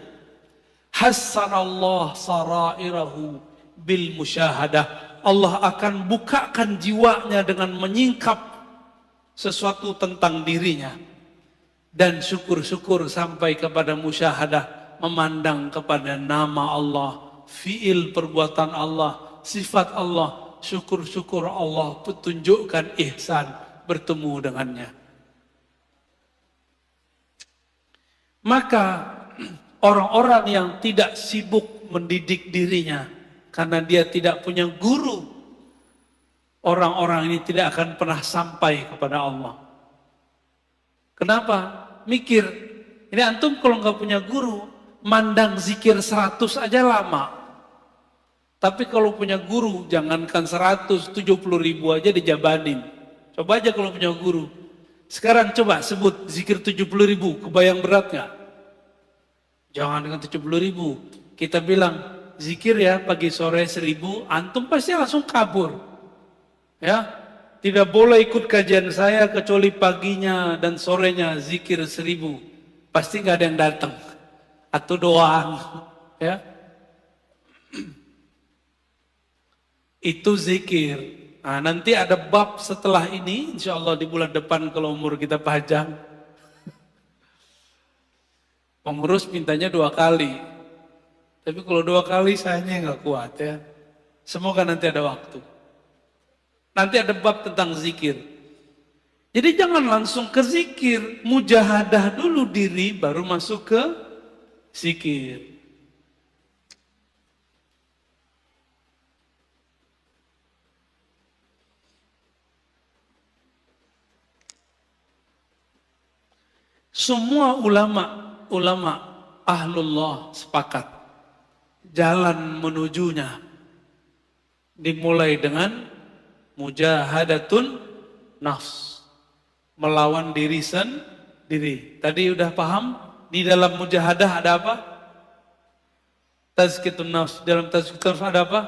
S1: Hassanallah sarairahu bil musyahadah. Allah akan bukakan jiwanya dengan menyingkap sesuatu tentang dirinya. Dan syukur-syukur sampai kepada musyahadah, memandang kepada nama Allah, fi'il perbuatan Allah, sifat Allah, syukur-syukur Allah petunjukkan ihsan bertemu dengannya. Maka orang-orang yang tidak sibuk mendidik dirinya karena dia tidak punya guru, orang-orang ini tidak akan pernah sampai kepada Allah. Kenapa? Mikir, ini antum kalau nggak punya guru, mandang zikir 100 aja lama. Tapi kalau punya guru, jangankan 170.000 aja dijabanin. Coba aja kalau punya guru. Sekarang coba sebut zikir 70.000, kebayang berat nggak? Jangan dengan 70.000. Kita bilang, zikir ya pagi sore 1000, antum pasti langsung kabur. Ya, tidak boleh ikut kajian saya kecuali paginya dan sorenya zikir 1000. Pasti nggak ada yang datang. Atau doang. Ya. Itu zikir. Nah, nanti ada bab setelah ini, insya Allah di bulan depan kalau umur kita panjang. Pengurus mintanya 2 kali. Tapi kalau 2 kali sayangnya nggak kuat ya. Semoga nanti ada waktu. Nanti ada bab tentang zikir. Jadi jangan langsung ke zikir. Mujahadah dulu diri baru masuk ke zikir. Semua ulama ahlullah sepakat. Jalan menujunya dimulai dengan mujahadatun nafs, melawan diri sendiri. Tadi udah paham di dalam mujahadah ada apa? Tazkiyatun nafs. Dalam tazkiyatun nafs ada apa?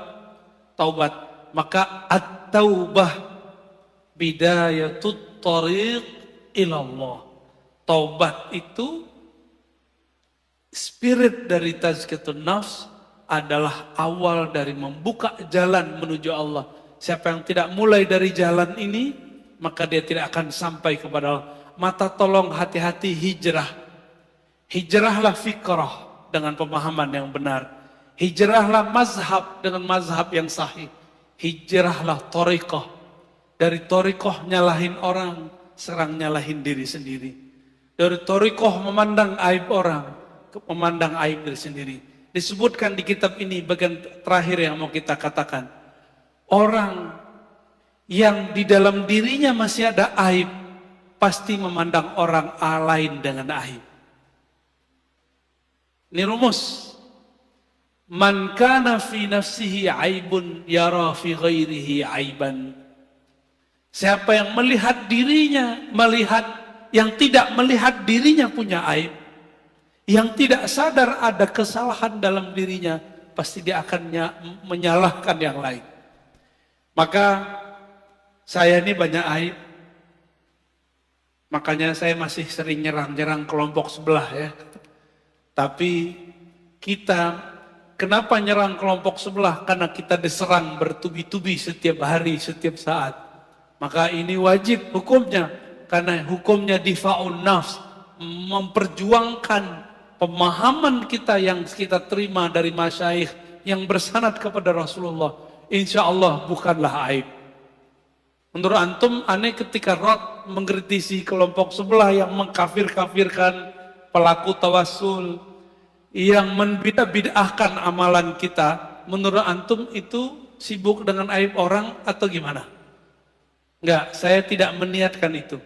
S1: Taubat. Maka at-taubah bidayatut thariq ilallah. Taubat itu spirit dari tazkiyatun nafs adalah awal dari membuka jalan menuju Allah. Siapa yang tidak mulai dari jalan ini, maka dia tidak akan sampai kepada Allah. Mata tolong hati-hati hijrah. Hijrahlah fikrah dengan pemahaman yang benar. Hijrahlah mazhab dengan mazhab yang sahih. Hijrahlah thariqah. Dari thariqah nyalahin orang, serang nyalahin diri sendiri. Dari thariqah memandang aib orang, memandang aib diri sendiri. Disebutkan di kitab ini bagian terakhir yang mau kita katakan. Orang yang di dalam dirinya masih ada aib, pasti memandang orang lain dengan aib. Ini rumus. Man kana fi nafsihi aibun yara fi ghairihi aiban. Siapa yang melihat dirinya, yang tidak melihat dirinya punya aib, yang tidak sadar ada kesalahan dalam dirinya, pasti dia akan menyalahkan yang lain. Maka saya ini banyak aib, makanya saya masih sering nyerang-nyerang kelompok sebelah ya. Tapi kita, kenapa nyerang kelompok sebelah? Karena kita diserang bertubi-tubi setiap hari, setiap saat. Maka ini wajib hukumnya, karena hukumnya difa'un nafs, memperjuangkan pemahaman kita yang kita terima dari masyayikh yang bersanad kepada Rasulullah. Insya Allah bukanlah aib. Menurut antum, aneh ketika Rod mengkritisi kelompok sebelah yang mengkafir-kafirkan pelaku tawassul, yang membid'ahkan amalan kita, menurut antum itu sibuk dengan aib orang atau gimana? Enggak, saya tidak meniatkan itu.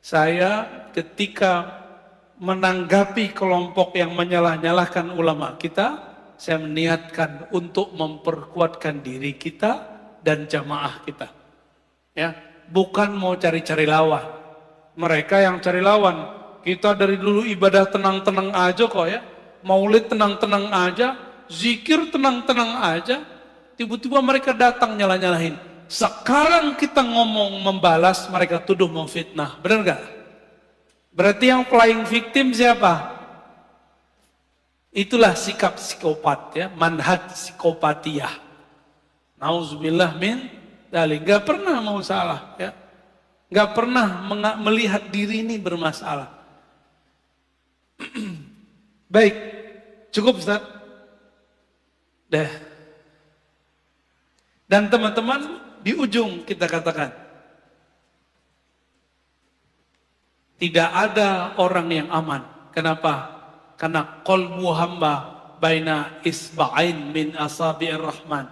S1: Saya ketika menanggapi kelompok yang menyalah-nyalahkan ulama kita, saya meniatkan untuk memperkuatkan diri kita dan jamaah kita. Ya, bukan mau cari-cari lawan. Mereka yang cari lawan. Kita dari dulu ibadah tenang-tenang aja kok ya. Maulid tenang-tenang aja, zikir tenang-tenang aja. Tiba-tiba mereka datang nyalah-nyalahin. Sekarang kita ngomong membalas, mereka tuduh mau fitnah. Benar gak? Berarti yang playing victim siapa? Itulah sikap psikopat ya, manhaj psikopatiyah. Nauzubillah min dzalik. Gak pernah mau salah ya. Gak pernah melihat diri ini bermasalah. Baik, cukup Ustaz. Dah. Dan teman-teman, di ujung kita katakan, tidak ada orang yang aman. Kenapa? Karena qalbu hamba baina isba'ain min asabi'ir rahman.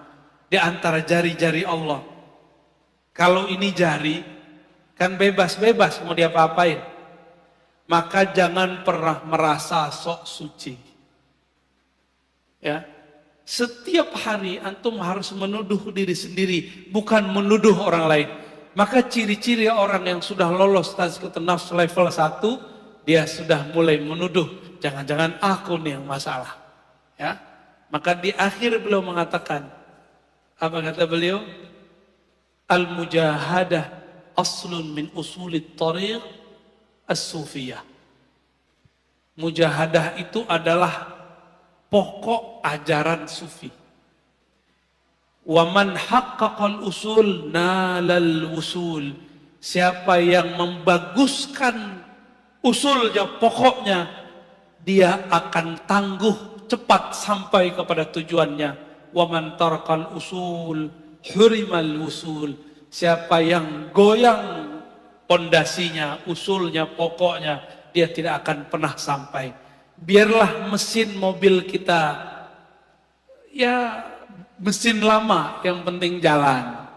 S1: Di antara jari-jari Allah. Kalau ini jari, kan bebas-bebas mau diapa-apain. Maka jangan pernah merasa sok suci. Ya. Setiap hari antum harus menuduh diri sendiri, bukan menuduh orang lain. Maka ciri-ciri orang yang sudah lolos tazkiyatun nafs level 1, dia sudah mulai menuduh, jangan-jangan aku nih yang masalah. Ya. Maka di akhir beliau mengatakan, apa kata beliau? Al-mujahadah aslun min usulit tariq as-sufiyah. Mujahadah itu adalah pokok ajaran sufi. Wa man haqqaqal usul nalal usul. Siapa yang membaguskan usulnya, pokoknya, dia akan tangguh cepat sampai kepada tujuannya. Wa man tarqal usul hurimal usul. Siapa yang goyang pondasinya, usulnya, pokoknya, dia tidak akan pernah sampai. Biarlah mesin mobil kita, ya mesin lama yang penting jalan.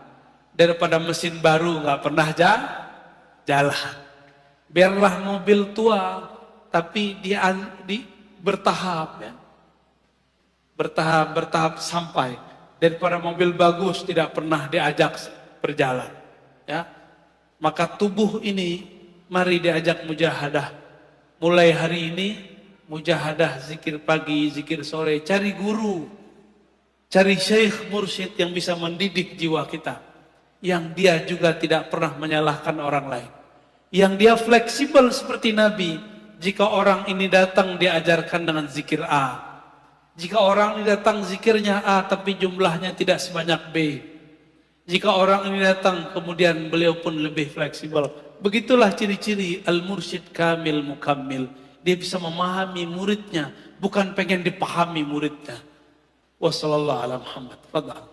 S1: Daripada mesin baru nggak pernah jalan. Biarlah mobil tua, tapi dia bertahap ya. Bertahap sampai. Daripada mobil bagus tidak pernah diajak berjalan. Ya. Maka tubuh ini mari diajak mujahadah. Mulai hari ini mujahadah, zikir pagi, zikir sore, cari guru, cari syekh mursyid yang bisa mendidik jiwa kita, yang dia juga tidak pernah menyalahkan orang lain, yang dia fleksibel seperti Nabi. Jika orang ini datang diajarkan dengan zikir A, jika orang ini datang zikirnya A tapi jumlahnya tidak sebanyak B, jika orang ini datang kemudian beliau pun lebih fleksibel. Begitulah ciri-ciri al-mursyid kamil mukammil. Dia bisa memahami muridnya, bukan pengen dipahami muridnya. Wassallallahu ala Muhammad. Fadhal.